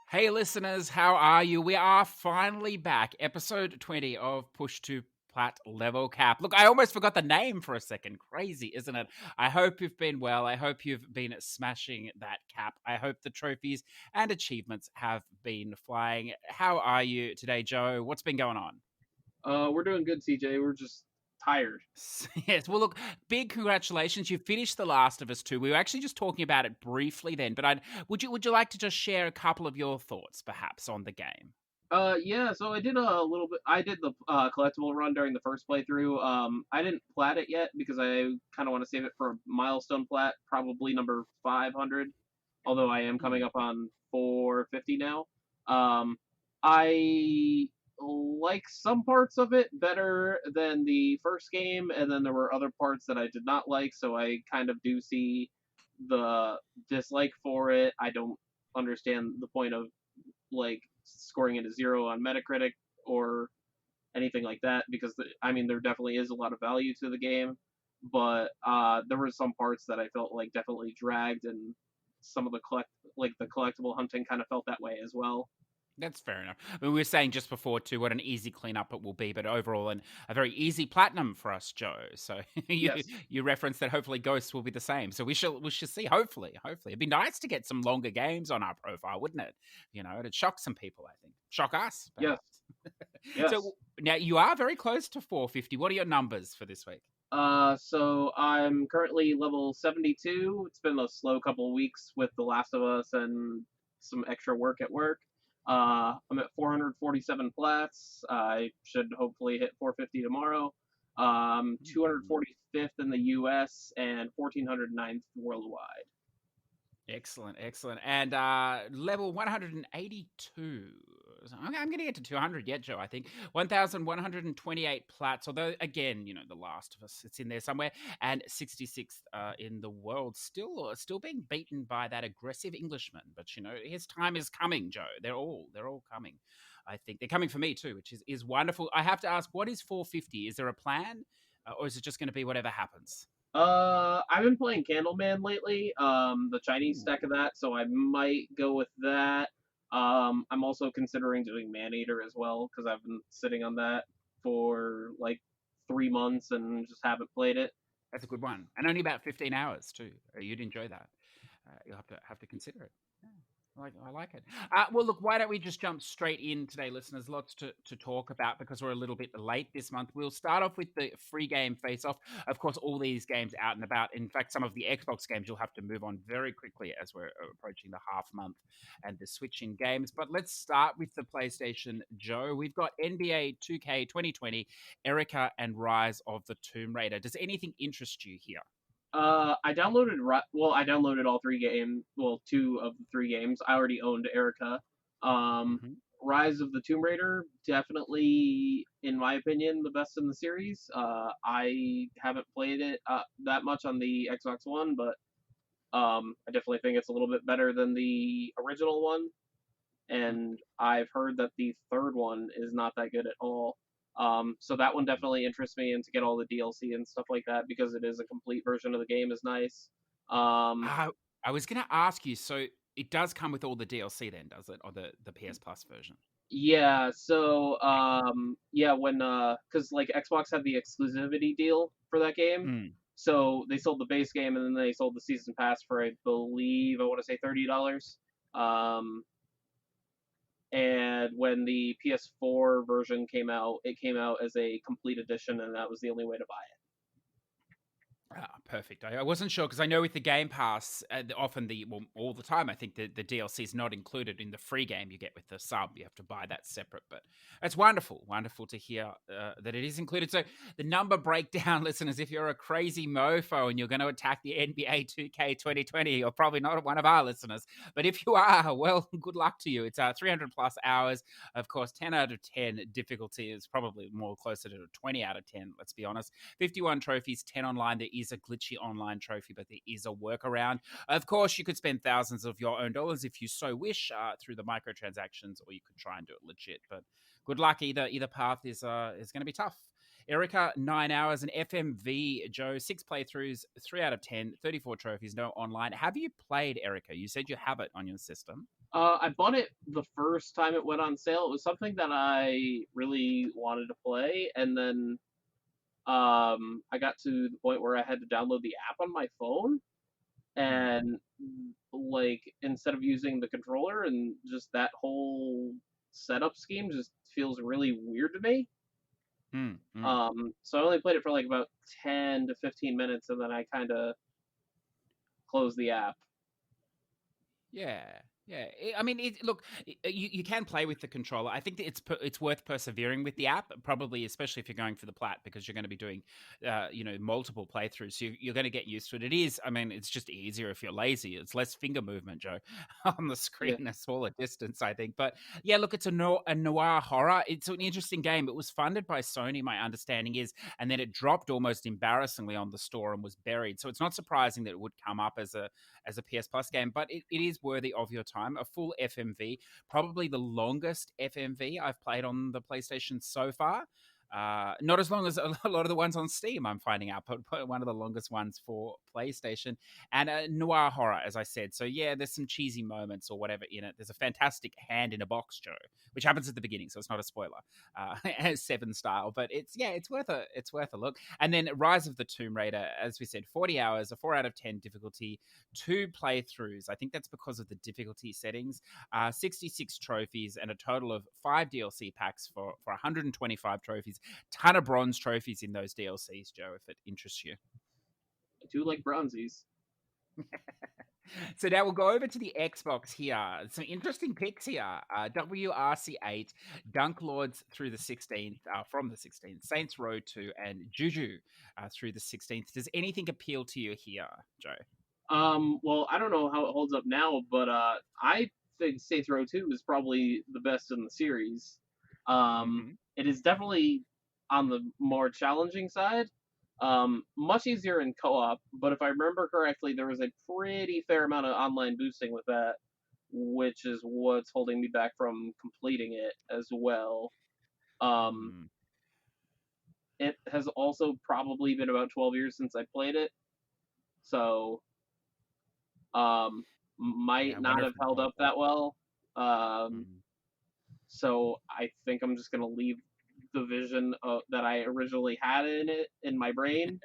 Hey listeners, how are you? We are finally back. Episode 20 of Push2 Plat Level Cap. Look, I almost forgot the name for a second. Crazy, isn't it? I hope you've been well. I hope you've been smashing that cap. I hope the trophies and achievements have been flying. How are you today, Joe? What's been going on? We're doing good, CJ. We're just tired. Yes, well, look, big congratulations. You finished The Last of Us 2. We were actually just talking about it briefly then, but would you like to just share a couple of your thoughts, perhaps, on the game? Yeah. So I did a little bit. I did the collectible run during the first playthrough. I didn't plat it yet because I kind of want to save it for a milestone plat, probably number 500. Although I am coming up on 450 now. I like some parts of it better than the first game, and then there were other parts that I did not like. So I kind of do see the dislike for it. I don't understand the point of like scoring it a 0 on Metacritic or anything like that because I mean there definitely is a lot of value to the game, but there were some parts that I felt like definitely dragged, and some of the the collectible hunting kind of felt that way as well. That's fair enough. I mean, we were saying just before too what an easy cleanup it will be, but overall a very easy platinum for us, Joe. So you Yes. you referenced that hopefully Ghosts will be the same. So we shall see. Hopefully, it'd be nice to get some longer games on our profile, wouldn't it? You know, it'd shock some people. I think shock us Yes. perhaps. Yes. So now you are very close to 450. What are your numbers for this week? So I'm currently level 72. It's been a slow couple of weeks with The Last of Us and some extra work at work. I'm at 447 plats. I should hopefully hit 450 tomorrow. 245th in the US and 1409th worldwide. Excellent, excellent. And level 182. So I'm going to get to 200 yet, Joe, I think. 1,128 plats, although, again, you know, The Last of Us, it's in there somewhere. And 66th in the world, still being beaten by that aggressive Englishman. But, you know, his time is coming, Joe. They're all coming. I think they're coming for me, too, which is wonderful. I have to ask, what is 450? Is there a plan? Or is it just going to be whatever happens? I've been playing Candleman lately, the Chinese Ooh. stack of that, so I might go with that. I'm also considering doing Maneater as well because I've been sitting on that for like 3 months and just haven't played it. That's a good one, and only about 15 hours too. You'd enjoy that. You'll have to consider it. Yeah, I like it. Well, look, why don't we just jump straight in today, listeners? Lots to talk about because we're a little bit late this month. We'll start off with the free game face off. Of course, all these games out and about. In fact, some of the Xbox games you'll have to move on very quickly as we're approaching the half month and the Switch in games. But let's start with the PlayStation, Joe. We've got NBA 2K 2020, Erica, and Rise of the Tomb Raider. Does anything interest you here? I downloaded all three games. Well, two of the three games. I already owned Erica. Um, Mm-hmm. Rise of the Tomb Raider, definitely, in my opinion, the best in the series. I haven't played it that much on the Xbox One, but I definitely think it's a little bit better than the original one. And I've heard that the third one is not that good at all. So that one definitely interests me, and to get all the DLC and stuff like that because it is a complete version of the game is nice. Um, Uh, I was going to ask you, so it does come with all the DLC then, does it? Or the PS Plus version? yeah, so Excellent. yeah, when because like Xbox had the exclusivity deal for that game, Mm. so they sold the base game and then they sold the season pass for I believe I want to say $30. Um, and when the PS4 version came out, it came out as a complete edition, and that was the only way to buy it. Ah, perfect. I wasn't sure because I know with the Game Pass, often all the time, I think the DLC is not included in the free game you get with the sub. You have to buy that separate. But it's wonderful to hear that it is included. So the number breakdown, listeners, if you're a crazy mofo and you're going to attack the NBA 2K 2020, you're probably not one of our listeners. But if you are, well, good luck to you. It's 300 plus hours. Of course, 10 out of 10 difficulty is probably more closer to 20 out of 10, let's be honest. 51 trophies, 10 online. There is a glitchy online trophy, but there is a workaround. Of course, you could spend thousands of your own dollars if you so wish through the microtransactions, or you could try and do it legit. But good luck. Either path is going to be tough. Erica, 9 hours, and FMV Joe, 6 playthroughs, 3 out of 10, 34 trophies, no online. Have you played Erica? You said you have it on your system. I bought it the first time it went on sale. It was something that I really wanted to play, and then I got to the point where I had to download the app on my phone, and like instead of using the controller, and just that whole setup scheme just feels really weird to me. So I only played it for like about 10 to 15 minutes, and then I kind of closed the app. Yeah. Yeah, I mean, look, you can play with the controller. I think that it's worth persevering with the app, probably, especially if you're going for the plat, because you're going to be doing, multiple playthroughs. So you're going to get used to it. It is, I mean, it's just easier if you're lazy. It's less finger movement, Joe, on the screen, Yeah. a smaller distance, I think. But yeah, look, it's a noir horror. It's an interesting game. It was funded by Sony, my understanding is, and then it dropped almost embarrassingly on the store and was buried. So it's not surprising that it would come up as a PS Plus game, but it is worthy of your time. A full FMV, probably the longest FMV I've played on the PlayStation so far. Not as long as a lot of the ones on Steam, I'm finding out, but one of the longest ones for PlayStation. And noir horror, as I said. So yeah, there's some cheesy moments or whatever in it. There's a fantastic hand in a box, Joe, which happens at the beginning, so it's not a spoiler, as Seven style. But it's worth a look. And then Rise of the Tomb Raider, as we said, 40 hours, a 4 out of 10 difficulty, 2 playthroughs. I think that's because of the difficulty settings. 66 trophies and a total of 5 DLC packs for 125 trophies. Ton of bronze trophies in those DLCs, Joe, if it interests you. I do like bronzies. So now we'll go over to the Xbox here. Some interesting picks here. WRC8, Dunk Lords through the 16th, from the 16th, Saints Row 2, and Juju through the 16th. Does anything appeal to you here, Joe? Well, I don't know how it holds up now, but I think Saints Row 2 is probably the best in the series. It is definitely on the more challenging side. Much easier in co-op, but if I remember correctly, there was a pretty fair amount of online boosting with that, which is what's holding me back from completing it as well. It has also probably been about 12 years since I played it, so might not have held up that well. So I think I'm just gonna leave the vision that I originally had in my brain.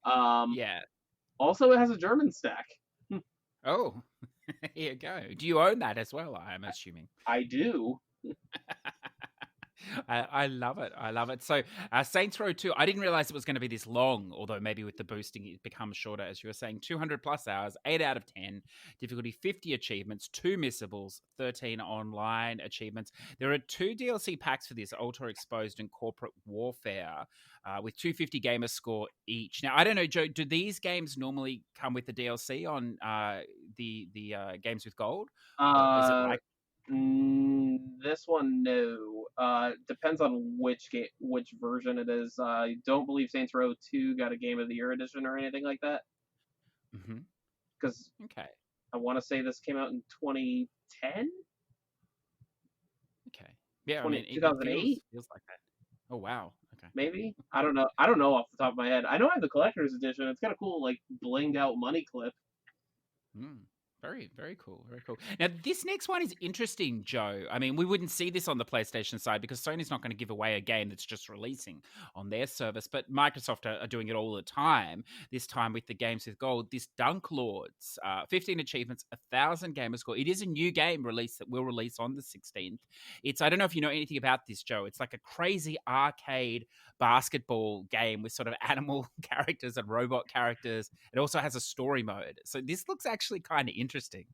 Yeah. Also, it has a German stack. Oh, here you go. Do you own that as well? I'm assuming. I do. I love it. I love it. So, Saints Row 2, I didn't realize it was going to be this long, although maybe with the boosting it becomes shorter, as you were saying. 200 plus hours, 8 out of 10, difficulty 50 achievements, 2 missables, 13 online achievements. There are 2 DLC packs for this, Ultra Exposed and Corporate Warfare, with 250 gamer score each. Now, I don't know, Joe, do these games normally come with the DLC on the games with gold? Or is it like This one, no. Depends on which version it is. I don't believe Saints Row 2 got a Game of the Year edition or anything like that. Because okay, I want to say this came out in 2010. Okay, yeah, 2008 feels like that. Oh wow, okay, maybe. I don't know. I don't know off the top of my head. I know I have the collector's edition. It's got a cool like blinged out money clip. Very, very cool. Very cool. Now, this next one is interesting, Joe. I mean, we wouldn't see this on the PlayStation side because Sony's not going to give away a game that's just releasing on their service, but Microsoft are doing it all the time, this time with the games with gold. This Dunk Lords, 15 achievements, 1,000 gamer score. It is a new game release that will release on the 16th. I don't know if you know anything about this, Joe. It's like a crazy arcade basketball game with sort of animal characters and robot characters. It also has a story mode. So this looks actually kind of interesting.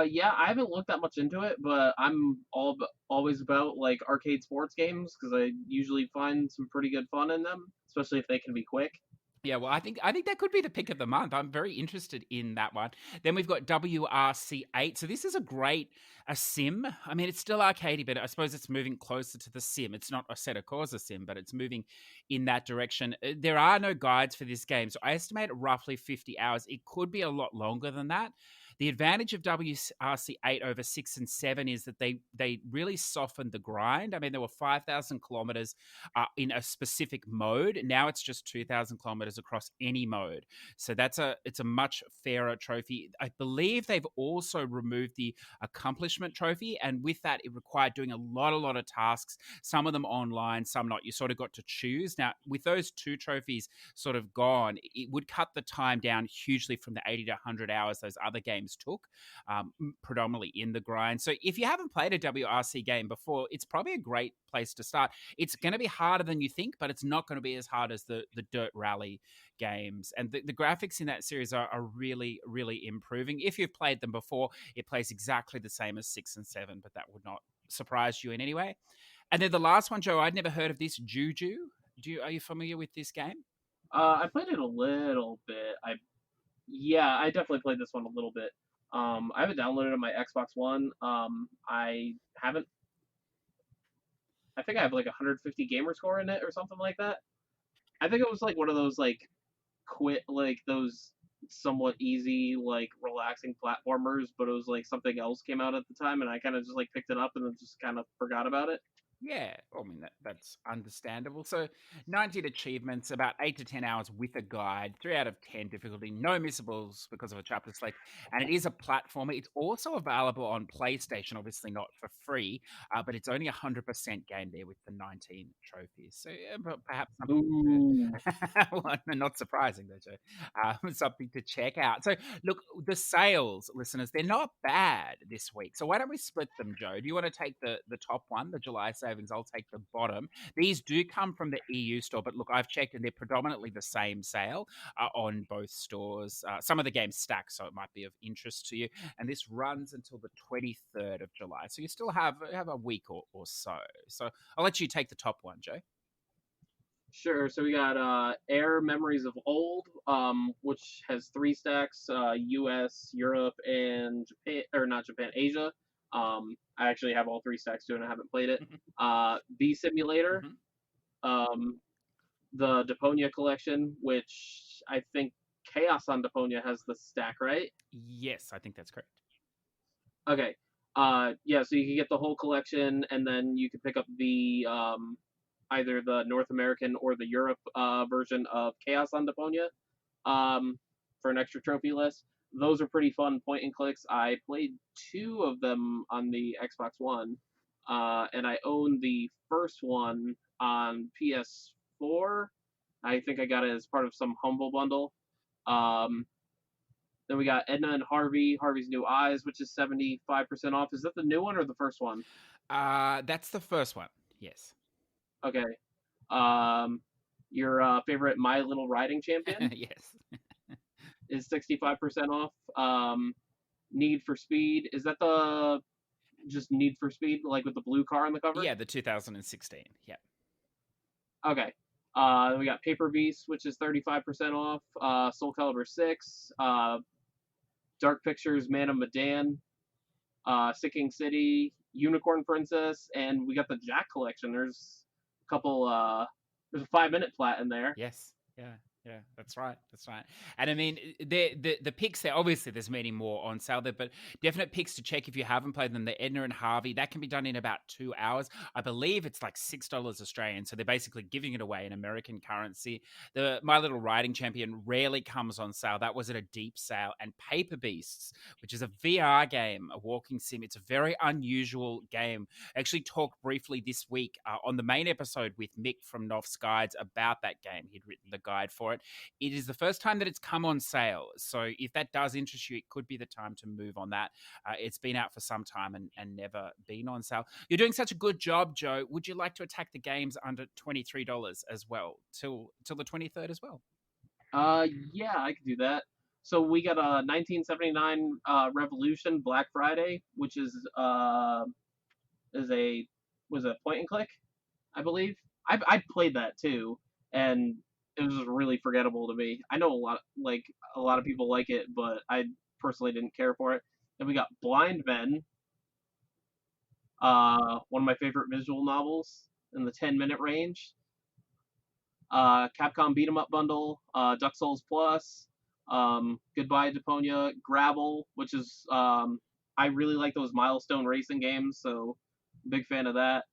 Yeah, I haven't looked that much into it, but I'm always about like arcade sports games because I usually find some pretty good fun in them, especially if they can be quick. Yeah, well, I think that could be the pick of the month. I'm very interested in that one. Then we've got WRC8. So this is a sim. I mean, it's still arcadey, but I suppose it's moving closer to the sim. It's not a set of cause a sim, but it's moving in that direction. There are no guides for this game, so I estimate roughly 50 hours. It could be a lot longer than that. The advantage of WRC 8 over 6 and 7 is that they really softened the grind. I mean, there were 5,000 kilometers in a specific mode. Now it's just 2,000 kilometers across any mode. So it's a much fairer trophy. I believe they've also removed the accomplishment trophy, and with that, it required doing a lot of tasks. Some of them online, some not. You sort of got to choose. Now, with those two trophies sort of gone, it would cut the time down hugely from the 80 to 100 hours those other games took, predominantly in the grind. So if you haven't played a WRC game before, it's probably a great place to start. It's going to be harder than you think, but it's not going to be as hard as the Dirt Rally games. And the graphics in that series are really, really improving. If you've played them before, it plays exactly the same as 6 and 7, but that would not surprise you in any way. And then the last one, Joe, I'd never heard of this, Juju. Are you familiar with this game? I played it a little bit. I definitely played this one a little bit. I have it downloaded on my Xbox One. I haven't. I think I have like 150 gamer score in it or something like that. I think it was like one of those like those somewhat easy like relaxing platformers, but it was like something else came out at the time, and I kind of just like picked it up and then just kind of forgot about it. Yeah, I mean that's understandable. So, 19 achievements, about 8 to 10 hours with a guide, 3 out of 10 difficulty, no missables because of a chapter select, and it is a platformer. It's also available on PlayStation, obviously not for free, but it's only 100% game there with the 19 trophies. So, yeah, but perhaps something Ooh. to, well, not surprising though, Joe. Something to check out. So, look, the sales, listeners, they're not bad this week. So, why don't we split them, Joe? Do you want to take the top one, the July savings? I'll take the bottom. These do come from the EU store, but look, I've checked and they're predominantly the same sale on both stores. Some of the games stack, so it might be of interest to you. And this runs until the 23rd of July. So you still have a week or so. So I'll let you take the top one, Joe. Sure. So we got Air Memories of Old, which has 3 stacks: U.S., Europe, and Japan, or not Japan, Asia. I actually have all 3 stacks too, and I haven't played it. B Simulator, um, the Deponia collection, which I think Chaos on Deponia has the stack, right? Yes, I think that's correct. Okay. Yeah, so you can get the whole collection, and then you can pick up the either the North American or the Europe version of Chaos on Deponia for an extra trophy list. Those are pretty fun point and clicks. I played 2 of them on the Xbox One, and I own the first one on PS4. I think I got it as part of some Humble Bundle. Then we got Edna and Harvey, Harvey's New Eyes, which is 75% off. Is that the new one or the first one? That's the first one. Yes. Okay. Your favorite My Little Riding Champion Yes. is 65% off. Need for Speed, is that the just Need for Speed, like with the blue car on the cover? Yeah, the 2016. Yeah. Okay. We got Paper Beast, which is 35% off. Soul Calibur 6. Dark Pictures, Man of Medan. Sicking City, Unicorn Princess, and we got the Jack collection. There's a couple. There's a 5-minute plat in there. Yes. Yeah, that's right. And I mean, the picks there, obviously there's many more on sale there, but definite picks to check if you haven't played them. The Edna and Harvey, that can be done in about 2 hours. I believe it's like $6 Australian, so they're basically giving it away in American currency. The My Little Riding Champion rarely comes on sale. That was at a deep sale. And Paper Beasts, which is a VR game, a walking sim. It's a very unusual game. I actually talked briefly this week on the main episode with Mick from Noff's Guides about that game. He'd written the guide for it. It is the first time that it's come on sale. So if that does interest you, it could be the time to move on that. It's been out for some time and never been on sale. You're doing such a good job, Joe. Would you like to attack the games under $23 as well, till the 23rd as well? Yeah, I could do that. So we got a 1979 Revolution Black Friday, which is a was a point and click, I believe. I played that too, and it was really forgettable to me. I know a lot of people like it, but I personally didn't care for it. Then we got Blind Men, one of my favorite visual novels in the 10-minute range. Capcom Beat 'em Up bundle, Duck Souls Plus, Goodbye Deponia, Gravel, which is I really like those milestone racing games, so big fan of that.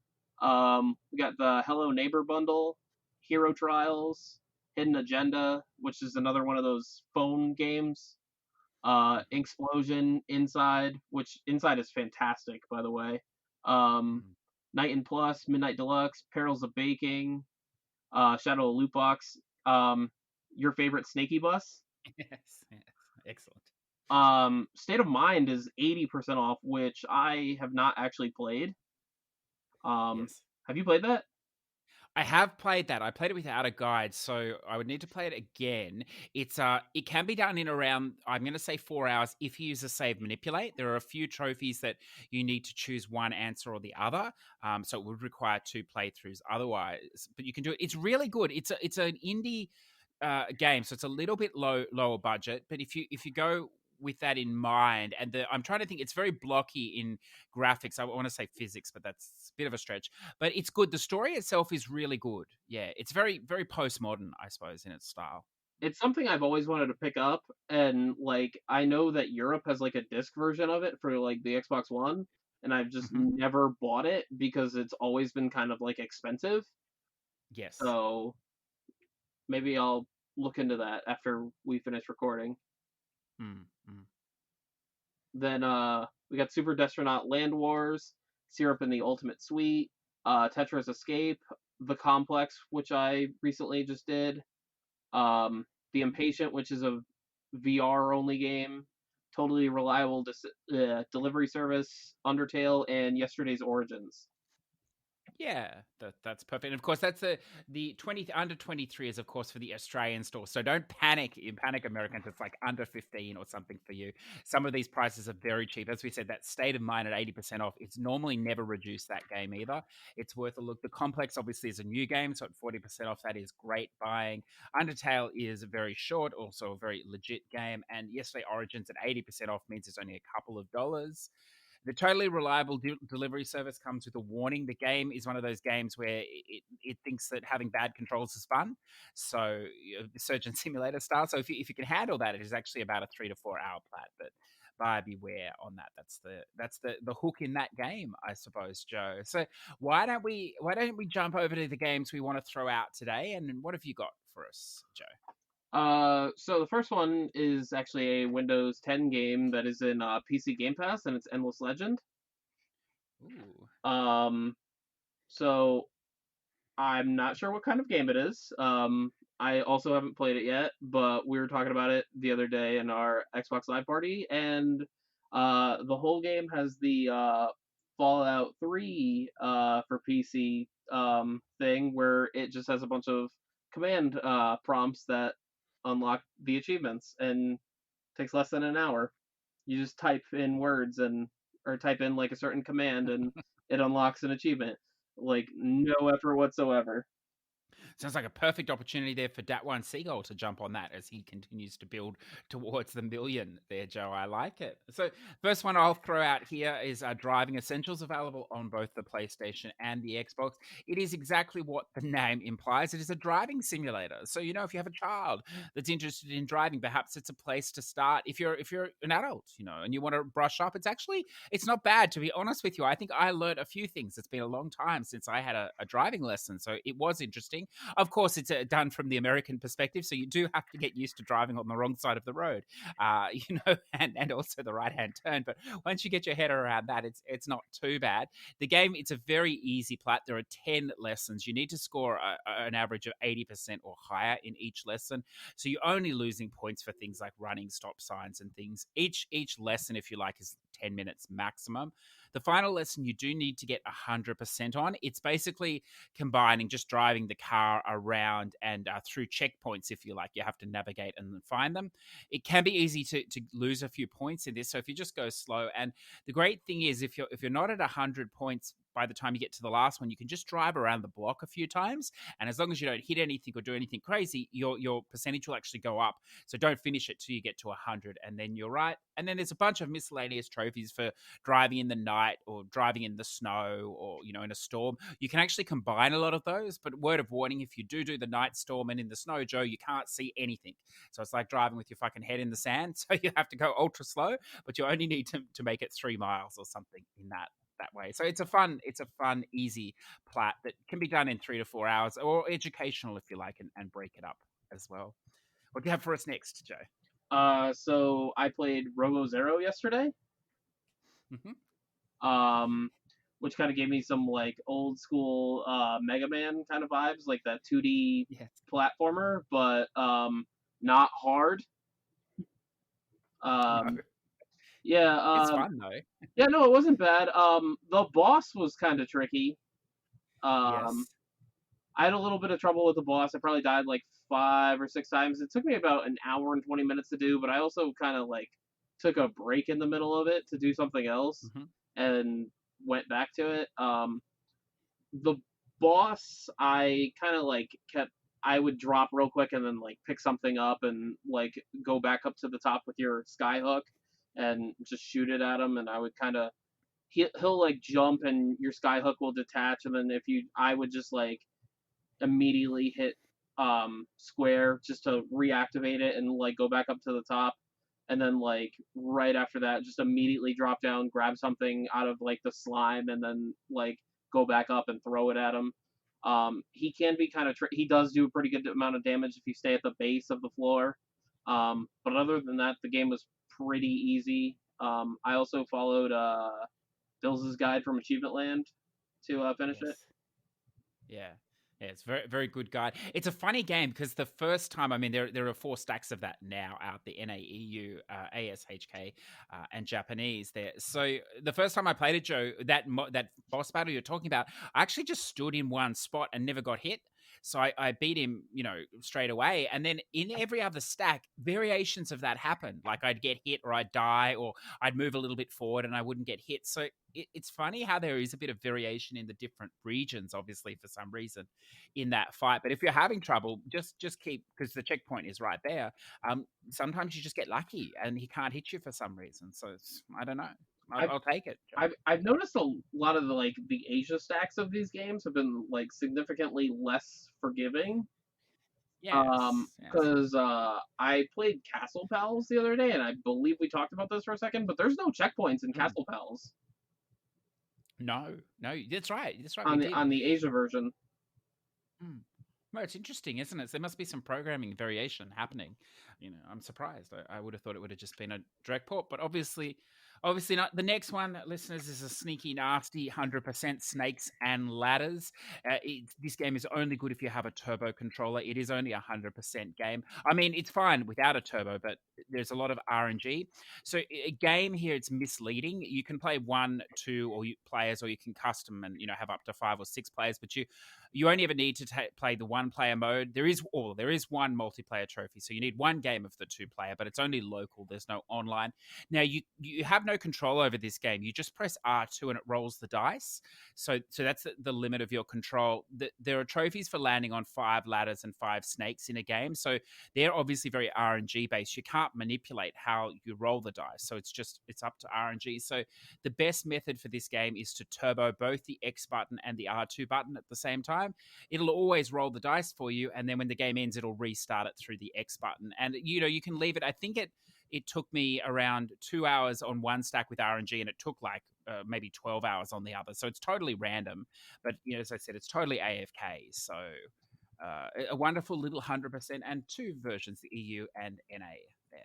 We got the Hello Neighbor bundle, Hero Trials, Hidden Agenda, which is another one of those phone games. Explosion, Inside, which Inside is fantastic, by the way. Um, Mm. Night and Plus, Midnight Deluxe, Perils of Baking, Shadow of Loot Box. Your favorite Snaky Bus. Yes, yes, excellent. State of Mind is 80% off, which I have not actually played. Yes. Have you played that? I have played that. I played it without a guide, so I would need to play it again. It can be done in around, I'm going to say 4 hours if you use a save manipulate. There are a few trophies that you need to choose one answer or the other, so it would require 2 playthroughs otherwise. But you can do it. It's really good. It's an indie game, so it's a little bit lower budget. But if you go with that in mind, and I'm trying to think, it's very blocky in graphics. I want to say physics, but that's a bit of a stretch. But it's good. The story itself is really good. Yeah, it's very postmodern, I suppose, in its style. It's something I've always wanted to pick up, and like I know that Europe has like a disc version of it for like the Xbox One, and I've just Hmm. never bought it because it's always been kind of like expensive. Yes. So maybe I'll look into that after we finish recording. Mm, mm. Then we got Super Destronaut Land Wars, Syrup and the Ultimate Suite, Tetris Escape, The Complex, which I recently just did, The Impatient, which is a VR only game, Totally Reliable Delivery Service, Undertale, and Yesterday's Origins. Yeah, that's perfect. And of course, that's the 20 under 23 is of course for the Australian store. So don't panic. You panic, Americans. It's like under 15 or something for you. Some of these prices are very cheap. As we said, that State of Mind at 80% off. It's normally never reduced that game either. It's worth a look. The Complex obviously is a new game, so at 40% off, that is great buying. Undertale is very short, also a very legit game. And yesterday Origins at 80% off means it's only a couple of dollars. The totally reliable delivery service comes with a warning. The game is one of those games where it thinks that having bad controls is fun. So, Surgeon Simulator style. So, if you can handle that, it is actually about a 3 to 4 hour plat. But buyer beware on that. That's the hook in that game, I suppose, Joe. So why don't we jump over to the games we want to throw out today? And what have you got for us, Joe? So the first one is actually a Windows 10 game that is in PC Game Pass, and it's Endless Legend. Ooh. Um, so I'm not sure what kind of game it is. I also haven't played it yet, but we were talking about it the other day in our Xbox Live party, and the whole game has the Fallout 3 for PC thing where it just has a bunch of command prompts that unlock the achievements and takes less than an hour. You just type in words and or type in like a certain command and it unlocks an achievement. Like no effort whatsoever. Sounds like a perfect opportunity there for Dat1 Seagull to jump on that as he continues to build towards the million there, Joe. I like it. So, first one I'll throw out here is Driving Essentials, available on both the PlayStation and the Xbox. It is exactly what the name implies. It is a driving simulator. So, if you have a child that's interested in driving, perhaps it's a place to start. If you're an adult, and you want to brush up, it's not bad, to be honest with you. I think I learned a few things. It's been a long time since I had a driving lesson, so it was interesting. Of course, it's done from the American perspective, so you do have to get used to driving on the wrong side of the road, and also the right hand turn. But once you get your head around that, it's not too bad. The game, it's a very easy plat. There are 10 lessons. You need to score an average of 80% or higher in each lesson. So you're only losing points for things like running stop signs and things. Each lesson, if you like, is 10 minutes maximum. The final lesson you do need to get 100% on. It's basically combining just driving the car around and through checkpoints, if you like. You have to navigate and find them. It can be easy to lose a few points in this, so if you just go slow. And the great thing is, if you're not at 100 points by the time you get to the last one, you can just drive around the block a few times, and as long as you don't hit anything or do anything crazy, your percentage will actually go up. So don't finish it till you get to 100, and then you're right. And then there's a bunch of miscellaneous trophies for driving in the night or driving in the snow or in a storm. You can actually combine a lot of those, but word of warning: if you do the night storm and in the snow, Joe, you can't see anything. So it's like driving with your fucking head in the sand. So you have to go ultra slow, but you only need to make it 3 miles or something in that way. So it's a fun, easy plat that can be done in 3 to 4 hours, or educational if you like, and break it up as well. What do you have for us next, Joe? So I played Robozero yesterday. Which kind of gave me some like old school Mega Man kind of vibes, like that 2D platformer, but not hard. No. Yeah, It's fun though. Yeah, no, it wasn't bad. The boss was kind of tricky. Yes. I had a little bit of trouble with the boss. I probably died like 5 or 6 times. It took me about an hour and 20 minutes to do, but I also kind of like took a break in the middle of it to do something else and went back to it. The boss, I kind of like I would drop real quick and then like pick something up and like go back up to the top with your skyhook and just shoot it at him, and I would kind of he'll like jump and your skyhook will detach, and then I would just like immediately hit square just to reactivate it and like go back up to the top, and then like right after that just immediately drop down, grab something out of like the slime, and then like go back up and throw it at him. He can be kind of he does do a pretty good amount of damage if you stay at the base of the floor, but other than that the game was pretty easy. I also followed Dill's guide from Achievement Land to finish it. Yeah. Yeah, it's very, very good guide. It's a funny game because the first time, I mean, there are 4 stacks of that now out, the NAEU, ASHK, and Japanese there. So the first time I played it, Joe, that boss battle you're talking about, I actually just stood in one spot and never got hit. So I beat him, straight away. And then in every other stack, variations of that happen. Like I'd get hit or I'd die, or I'd move a little bit forward and I wouldn't get hit. So it's funny how there is a bit of variation in the different regions, obviously, for some reason in that fight. But if you're having trouble, just keep, because the checkpoint is right there. Sometimes you just get lucky and he can't hit you for some reason. So I don't know. I'll take it. I've noticed a lot of the Asia stacks of these games have been like significantly less forgiving. Because I played Castle Pals the other day, and I believe we talked about this for a second, but there's no checkpoints in Castle Pals. No, that's right. On the Asia version. Well, it's interesting, isn't it? There must be some programming variation happening. I'm surprised. I would have thought it would have just been a direct port, but obviously not. The next one, listeners, is a sneaky, nasty 100% snakes and ladders. This game is only good if you have a turbo controller. It is only a 100% game. I mean, it's fine without a turbo, but there's a lot of RNG. So a game here, it's misleading. You can play 1, 2, or players, or you can custom and have up to 5 or 6 players, but you only ever need to play the 1-player mode. There is one multiplayer trophy, so you need one game of the 2-player, but it's only local. There's no online. Now you have no control over this game. You just press R2 and it rolls the dice. So that's the limit of your control. There are trophies for landing on 5 ladders and 5 snakes in a game, so they're obviously very RNG based. You can't manipulate how you roll the dice, so it's up to RNG. So the best method for this game is to turbo both the X button and the R2 button at the same time. It'll always roll the dice for you, and then when the game ends, it'll restart it through the X button. And you can leave it. I think it took me around 2 hours on one stack with RNG, and it took like maybe 12 hours on the other. So it's totally random, but as I said, it's totally AFK. So a wonderful little 100%, and 2 versions, the EU and NA there.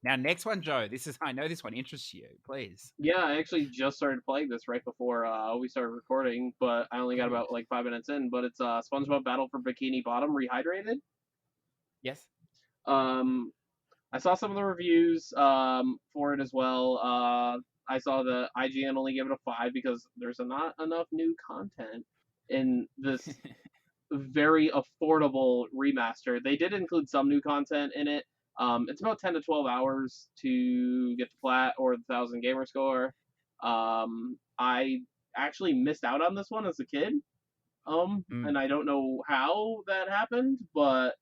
Now, next one, Joe. I know this one interests you. Please. Yeah, I actually just started playing this right before we started recording, but I only got about 5 minutes in. But it's Spongebob Battle for Bikini Bottom Rehydrated. Yes. I saw some of the reviews for it as well. I saw the IGN only give it a 5 because there's not enough new content in this very affordable remaster. They did include some new content in it. It's about 10 to 12 hours to get the plat or the 1,000 gamer score. I actually missed out on this one as a kid. Mm. And I don't know how that happened, but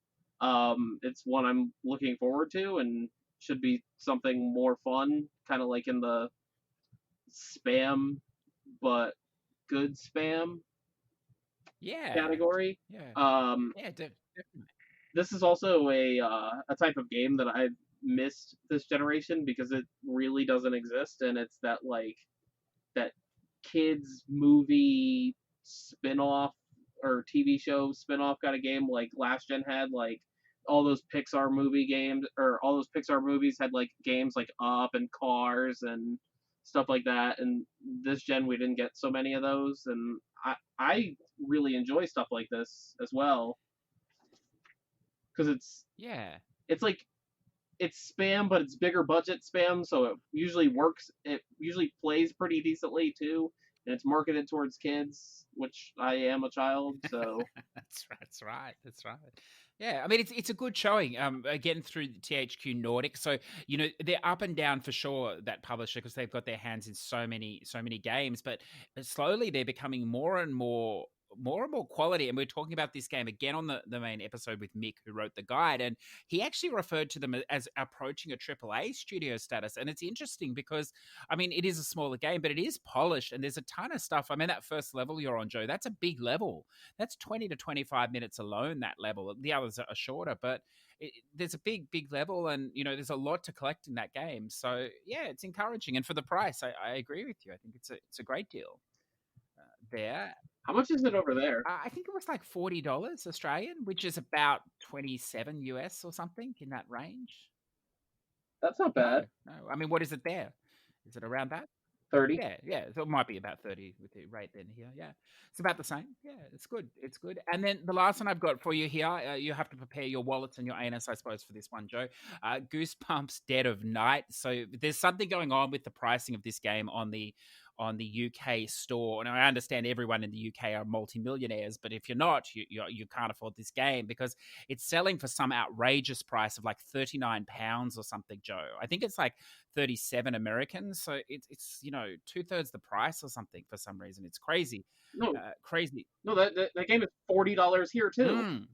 it's one I'm looking forward to and should be something more fun, kind of like in the spam, but good spam Yeah. category. Yeah. Um, Yeah. Definitely. this is also a type of game that I've missed this generation because it really doesn't exist, and it's that like that kids movie spin-off or TV show spin-off kind of game like last gen had, like all those Pixar movie games, or all those Pixar movies had like games like Up and Cars and stuff like that, and this gen we didn't get so many of those, and I really enjoy stuff like this as well because Yeah. it's like it's spam, but it's bigger budget spam, so it usually works. It usually plays pretty decently too, and it's marketed towards kids, which I am a child, so That's right. That's right. Yeah, I mean it's a good showing. Again through the THQ Nordic, so they're up and down for sure, that publisher, because they've got their hands in so many games, but slowly they're becoming more and more quality. And we're talking about this game again on the main episode with Mick, who wrote the guide, and he actually referred to them as approaching a AAA studio status. And it's interesting because I mean, it is a smaller game, but it is polished and there's a ton of stuff. I mean, that first level you're on, Joe, that's a big level. That's 20 to 25 minutes alone, that level. The others are shorter, but there's a big level, and there's a lot to collect in that game. So yeah, it's encouraging, and for the price, I agree with you. I think it's a great deal there. how much is it over there? I think it was like $40 Australian, which is about 27 US or something, in that range. That's not No, bad. no. I mean, what is it there? Is it around that? 30. Yeah, yeah. So it might be about 30 with the rate then here. Yeah. It's about the same. Yeah, it's good. It's good. And then the last one I've got for you here, you have to prepare your wallets and your anus, I suppose, for this one, Joe. Goosebumps Dead of Night. So there's something going on with the pricing of this game on the UK store. And I understand everyone in the UK are multimillionaires, but if you're not, you can't afford this game because it's selling for some outrageous price of like £39 or something, Joe. I think it's like 37 Americans. So it's 2/3 the price or something for some reason. It's crazy. No, Crazy. no, that game is $40 here too.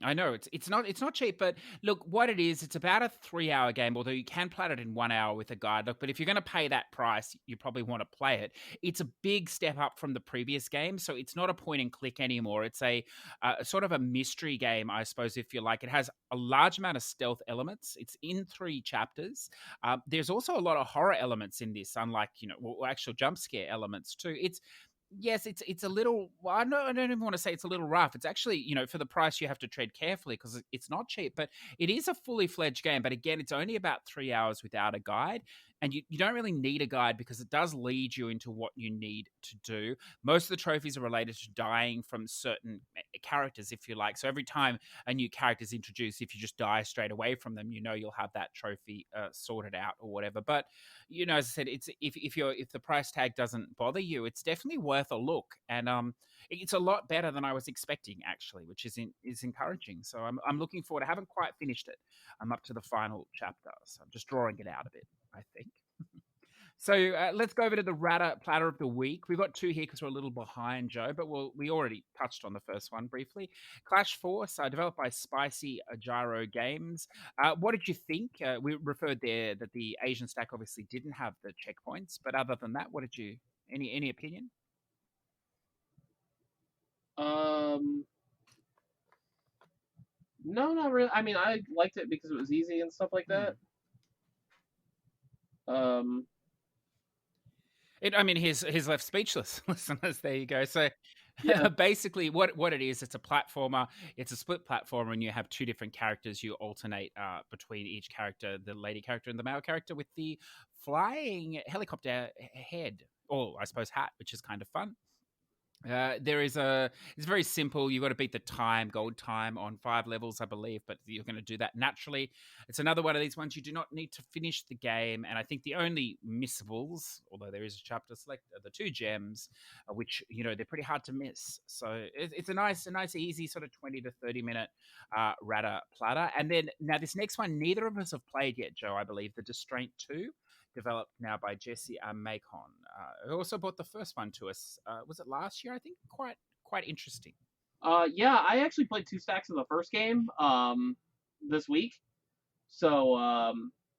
I know it's not cheap, but look what it is. It's about a 3-hour game, although you can play it in 1 hour with a guide. Look, but if you're going to pay that price, you probably want to play it. It's a big step up from the previous game, so it's not a point and click anymore. It's a sort of a mystery game, I suppose, if you like. It has a large amount of stealth elements. It's in 3 chapters. There's also a lot of horror elements in this, unlike actual jump scare elements too. Yes, it's a little. Well, I don't even want to say it's a little rough. It's actually, for the price, you have to tread carefully because it's not cheap. But it is a fully fledged game. But again, it's only about 3 hours without a guide, and you don't really need a guide because it does lead you into what you need to do. Most of the trophies are related to dying from certain characters, if you like. So every time a new character is introduced, if you just die straight away from them, you'll have that trophy sorted out or whatever. But as I said, it's if the price tag doesn't bother you, it's definitely worth a look, and it's a lot better than I was expecting actually, which is encouraging. So I'm looking forward. I haven't quite finished it. I'm up to the final chapter, so I'm just drawing it out a bit, I think. So let's go over to the Rata Platter of the Week. We've got 2 here because we're a little behind, Joe, but we already touched on the first one briefly. Clash Force, developed by Spicy Gyro Games. What did you think? We referred there that the Asian stack obviously didn't have the checkpoints, but other than that, what did you? Any opinion? Um, no, not really. I mean, I liked it because it was easy and stuff like Hmm. that. Um, I mean, he's left speechless, listeners. There you go. So, yeah, basically, what it is, it's a platformer. It's a split platformer, and you have 2 different characters. You alternate between each character, the lady character and the male character, with the flying helicopter head, or I suppose hat, which is kind of fun. It's very simple. You've got to beat the gold time on 5 levels, I believe, but you're going to do that naturally. It's another one of these ones you do not need to finish the game. And I think the only missables, although there is a chapter select, are the 2 gems, which, they're pretty hard to miss. So it's a nice, easy sort of 20 to 30 minute Rata Platter. And then now this next one, neither of us have played yet, Joe, I believe, the Distraint 2. developed now by Jesse Macon. Who also brought the first one to us. Was it last year? I think quite interesting. Yeah, I actually played 2 stacks of the first game this week. So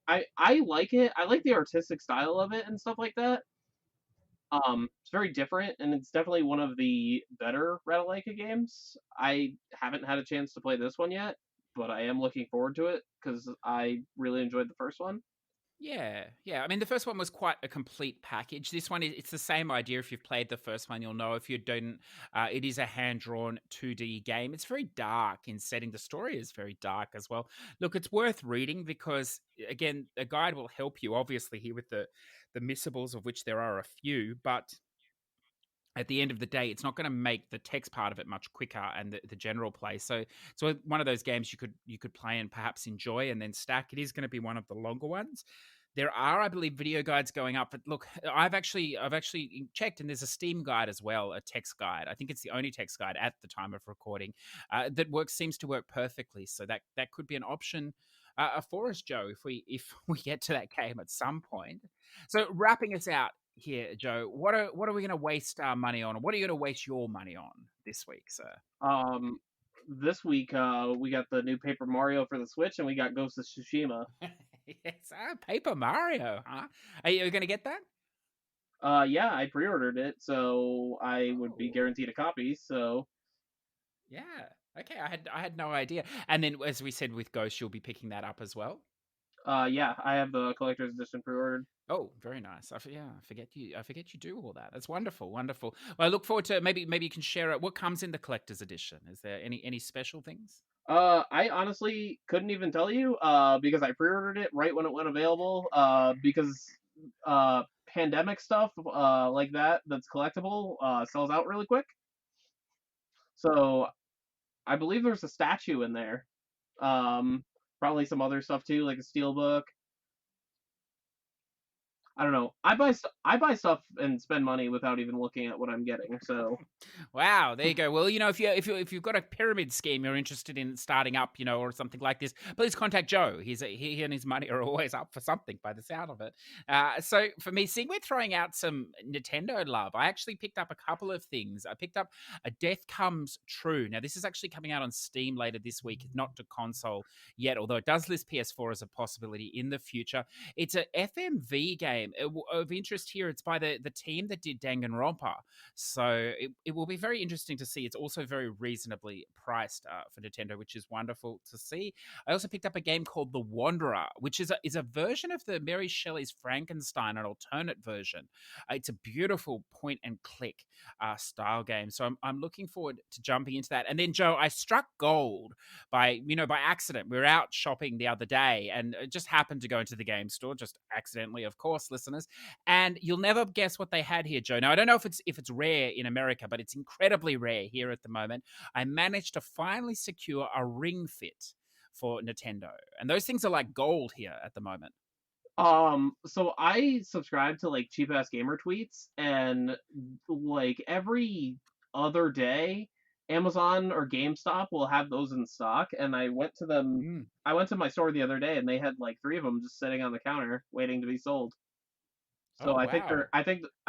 I like it. I like the artistic style of it and stuff like that. It's very different, and it's definitely one of the better Ratalaika games. I haven't had a chance to play this one yet, but I am looking forward to it because I really enjoyed the first one. Yeah, yeah. I mean, the first one was quite a complete package. This one, it's the same idea. If you've played the first one, you'll know. If you don't, it is a hand-drawn 2D game. It's very dark in setting. The story is very dark as well. Look, it's worth reading because, again, a guide will help you, obviously, here with the missables, of which there are a few, but at the end of the day, it's not going to make the text part of it much quicker and the general play. So one of those games you could play and perhaps enjoy and then stack. It is going to be one of the longer ones. There are, I believe, video guides going up. But look, I've actually checked, and there's a Steam guide as well, a text guide. I think it's the only text guide at the time of recording that seems to work perfectly. So that could be an option for us, Joe, if we get to that game at some point. So wrapping us out here, Joe, what are we going to waste our money on? What are you going to waste your money on this week, sir? Um, this week we got the new Paper Mario for the Switch, and we got Ghost of Tsushima. Yes, Paper Mario, huh? Are you going to get that? Yeah, I pre-ordered it, so I would be Oh, guaranteed a copy. So, yeah. Okay, I had no idea. And then, as we said with Ghost, you'll be picking that up as well. yeah, I have the collector's edition pre-ordered. Oh, very nice. Yeah, I forget you do all that. That's wonderful, wonderful. Well, I look forward to maybe you can share it. What comes in the collector's edition? Is there any special things? I honestly couldn't even tell you, because I pre-ordered it right when it went available. Because pandemic stuff, like that's collectible, sells out really quick. So I believe there's a statue in there. Um, Probably some other stuff too, like a steelbook. I don't know. I buy stuff and spend money without even looking at what I'm getting. So Wow, there you go. Well, if you've got a pyramid scheme you're interested in starting up, or something like this, please contact Joe. He and his money are always up for something by the sound of it. So for me, seeing we're throwing out some Nintendo love, I actually picked up a couple of things. I picked up a Death Comes True. Now this is actually coming out on Steam later this week, not to console yet, although it does list PS4 as a possibility in the future. It's a FMV game of interest here. It's by the team that did Danganronpa. So it will be very interesting to see. It's also very reasonably priced for Nintendo, which is wonderful to see. I also picked up a game called The Wanderer, which is a version of the Mary Shelley's Frankenstein, an alternate version. It's a beautiful point and click style game. So I'm looking forward to jumping into that. And then, Joe, I struck gold by accident. We were out shopping the other day and it just happened to go into the game store, just accidentally, of course, listeners. And you'll never guess what they had here, Joe. Now I don't know if it's rare in America, but it's incredibly rare here at the moment. I managed to finally secure a Ring Fit for Nintendo, and those things are like gold here at the moment. so I subscribe to like cheap ass gamer tweets, and like every other day, Amazon or GameStop will have those in stock. And Mm. I went to my store the other day, and they had like three of them just sitting on the counter waiting to be sold. So Oh wow. I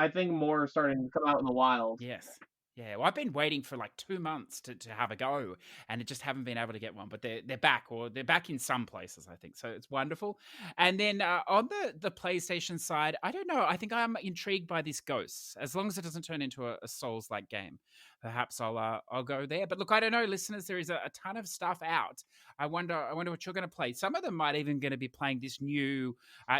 think more are starting to come out in the wild. Yes. Yeah, well, I've been waiting for like 2 months to have a go, and it just haven't been able to get one. But they're back, or they're back in some places, I think. So it's wonderful. And then on the PlayStation side, I don't know. I think I'm intrigued by this Ghosts. As long as it doesn't turn into a Souls like game, perhaps I'll go there. But look, I don't know, listeners. There is a ton of stuff out. I wonder what you're going to play. Some of them might even going to be playing this new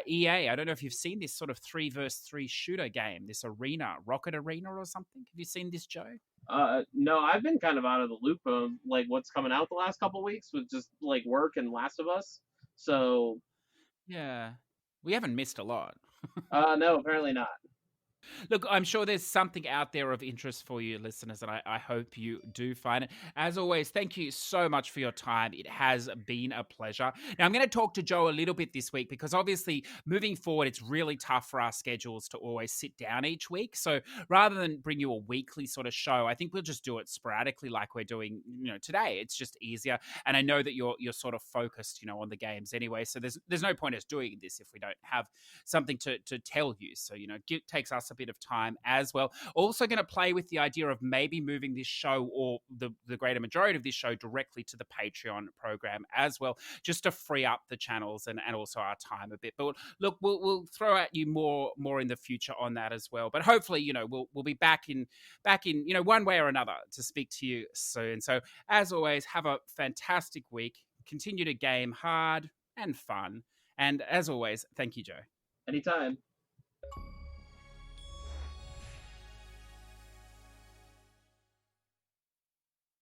EA. I don't know if you've seen this sort of 3 versus 3 shooter game, this Rocket Arena or something. Have you seen this, Joe? No, I've been kind of out of the loop of like what's coming out the last couple weeks with just like work and Last of Us. So, Yeah. We haven't missed a lot. no, apparently not. Look, I'm sure there's something out there of interest for you, listeners, and I hope you do find it. As always, thank you so much for your time. It has been a pleasure. Now, I'm going to talk to Joe a little bit this week because obviously moving forward, it's really tough for our schedules to always sit down each week. So rather than bring you a weekly sort of show, I think we'll just do it sporadically like we're doing, today. It's just easier. And I know that you're sort of focused, on the games anyway. So there's no point us doing this if we don't have something to tell you. So, it takes us a bit of time as well. Also going to play with the idea of maybe moving this show or the greater majority of this show directly to the Patreon program as well, just to free up the channels and also our time a bit. But look, we'll throw at you more in the future on that as well. But hopefully, we'll be back in one way or another to speak to you soon. So as always, have a fantastic week. Continue to game hard and fun. And as always, thank you, Joe. Anytime.